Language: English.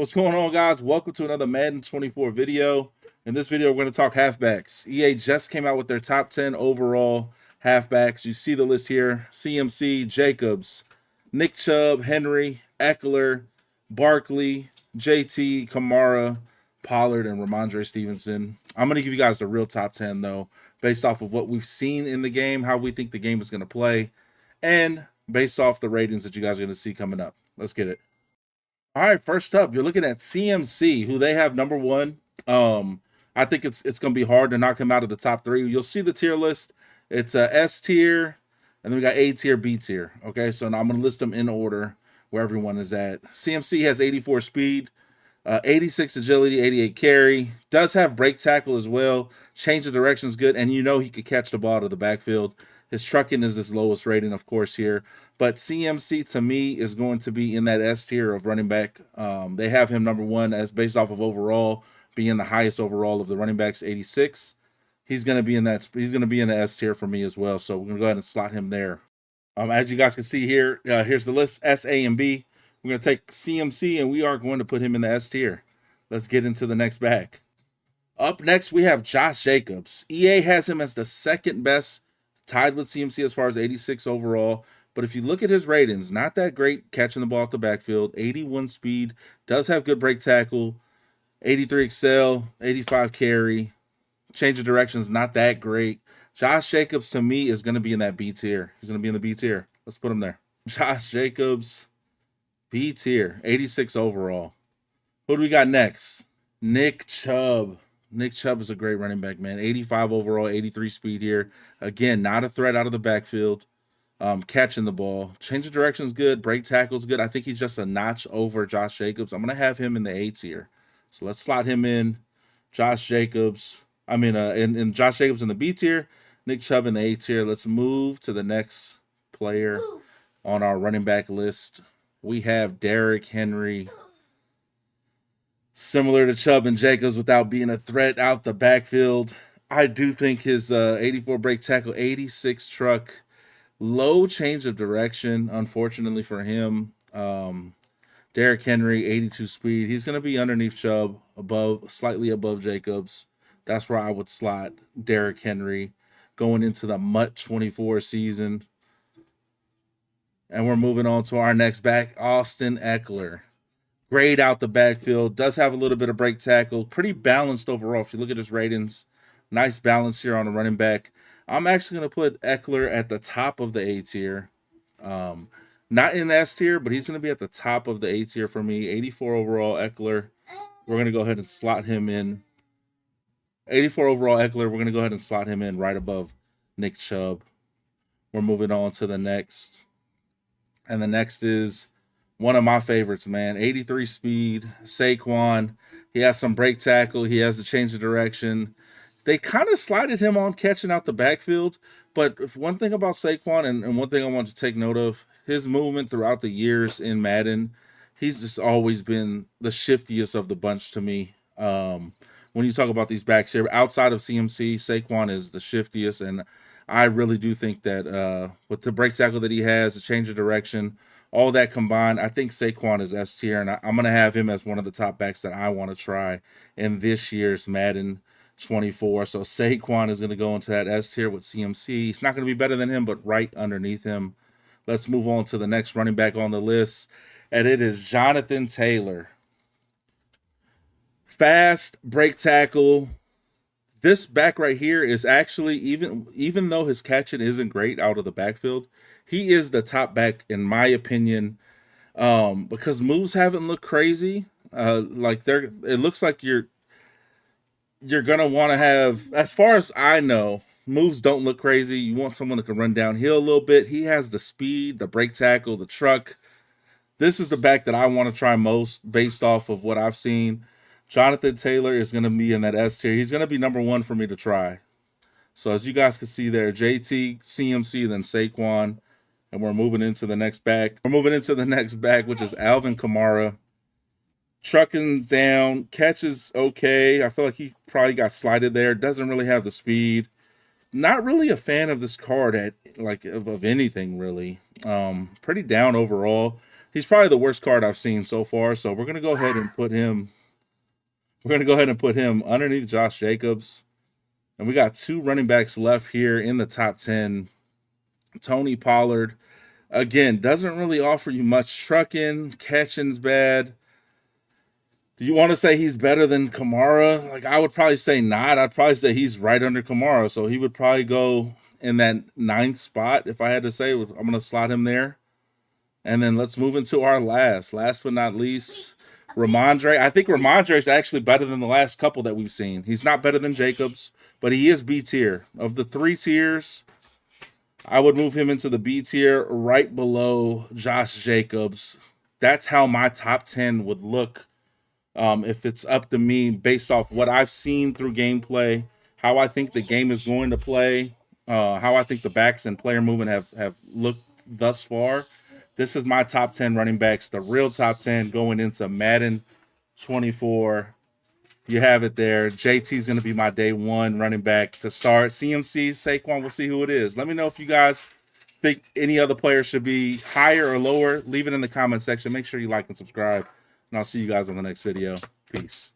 What's going on, guys? Welcome to another Madden 24 video. In this video, we're going to talk halfbacks. EA just came out with their top 10 overall halfbacks. You see the list here: CMC, Jacobs, Nick Chubb, Henry, Eckler, Barkley, JT, Kamara, Pollard, and Ramondre Stevenson. I'm going to give you guys the real top 10, though, based off of what we've seen in the game, how we think the game is going to play, and based off the ratings that you guys are going to see coming up. Let's get it. All right, first up, you're looking at CMC, who they have number one. I think it's going to be hard to knock him out of the top three. You'll see the tier list. It's a S tier, and then we got A tier, B tier. Okay, so now I'm going to list them in order where everyone is at. CMC has 84 speed, 86 agility, 88 carry. Does have break tackle as well. Change of direction is good, and you know he could catch the ball to the backfield. His trucking is his lowest rating, of course, here. But CMC, to me, is going to be in that S tier of running back. They have him number one as based off of overall, being the highest overall of the running backs, 86. He's going to be in that. He's going to be in the S tier for me as well. So we're going to go ahead and slot him there. As you guys can see here, here's the list: S, A, and B. We're going to take CMC, and we are going to put him in the S tier. Let's get into the next back. Up next, we have Josh Jacobs. EA has him as the second best, tied with CMC as far as 86 overall. But if you look at his ratings, not that great catching the ball at the backfield. 81 speed, does have good break tackle. 83 excel, 85 carry. Change of directions, not that great. Josh Jacobs, to me, is going to be in that B tier. He's going to be in the B tier. Let's put him there. Josh Jacobs, B tier, 86 overall. Who do we got next? Nick Chubb. Nick Chubb is a great running back, man. 85 overall, 83 speed here. Again, not a threat out of the backfield. Catching the ball. Change of direction is good. Break tackle is good. I think he's just a notch over Josh Jacobs. I'm going to have him in the A tier. So let's slot him in. Josh Jacobs. In Josh Jacobs in the B tier. Nick Chubb in the A tier. Let's move to the next player on our running back list. We have Derrick Henry. Similar to Chubb and Jacobs without being a threat out the backfield. I do think his 84 break tackle, 86 truck, low change of direction, unfortunately for him. Derrick Henry, 82 speed. He's going to be underneath Chubb, slightly above Jacobs. That's where I would slot Derrick Henry going into the MUT 24 season. And we're moving on to our next back, Austin Eckler. Great out the backfield. Does have a little bit of break tackle. Pretty balanced overall. If you look at his ratings, nice balance here on the running back. I'm actually going to put Eckler at the top of the A tier. Not in the S tier, but he's going to be at the top of the A tier for me. 84 overall Eckler. We're going to go ahead and slot him in. 84 overall Eckler. We're going to go ahead and slot him in right above Nick Chubb. We're moving on to the next. And the next is one of my favorites, man. 83 speed, Saquon. He has some break tackle. He has a change of direction. They kind of slided him on catching out the backfield. But if one thing about Saquon, and one thing I want to take note of, his movement throughout the years in Madden, he's just always been the shiftiest of the bunch to me. When you talk about these backs here, outside of CMC, Saquon is the shiftiest. And I really do think that with the break tackle that he has, the change of direction, all that combined, I think Saquon is S tier, and I'm going to have him as one of the top backs that I want to try in this year's Madden 24. So Saquon is going to go into that S tier with CMC. It's not going to be better than him, but right underneath him. Let's move on to the next running back on the list, and it is Jonathan Taylor. Fast, break tackle. This back right here is actually, even though his catching isn't great out of the backfield, he is the top back in my opinion, because moves haven't looked crazy. It looks like you're gonna want to have, as far as I know, moves don't look crazy. You want someone that can run downhill a little bit. He has the speed, the break tackle, the truck. This is the back that I want to try most based off of what I've seen. Jonathan Taylor is going to be in that S tier. He's going to be number one for me to try. So as you guys can see there, JT, CMC, then Saquon. And we're moving into the next back. Which is Alvin Kamara. Trucking down, catches okay. I feel like he probably got slided there. Doesn't really have the speed. Not really a fan of this card of anything really. Pretty down overall. He's probably the worst card I've seen so far. So we're gonna go ahead and put him. We're gonna go ahead and put him underneath Josh Jacobs. And we got 2 running backs left here in the top 10. Tony Pollard, again, doesn't really offer you much trucking. Catching's bad. Do you want to say he's better than Kamara? Like, I would probably say not. I'd probably say he's right under Kamara. So he would probably go in that 9th spot if I had to say. I'm going to slot him there. And then let's move into our last but not least, Ramondre. I think Ramondre is actually better than the last couple that we've seen. He's not better than Jacobs, but he is B tier. Of the 3 tiers, I would move him into the B tier right below Josh Jacobs. That's how my top 10 would look if it's up to me based off what I've seen through gameplay, how I think the game is going to play, how I think the backs and player movement have looked thus far. This is my top 10 running backs, the real top 10 going into Madden 24. You have it there. JT's going to be my day 1 running back to start. CMC, Saquon, we'll see who it is. Let me know if you guys think any other player should be higher or lower. Leave it in the comment section. Make sure you like and subscribe. And I'll see you guys on the next video. Peace.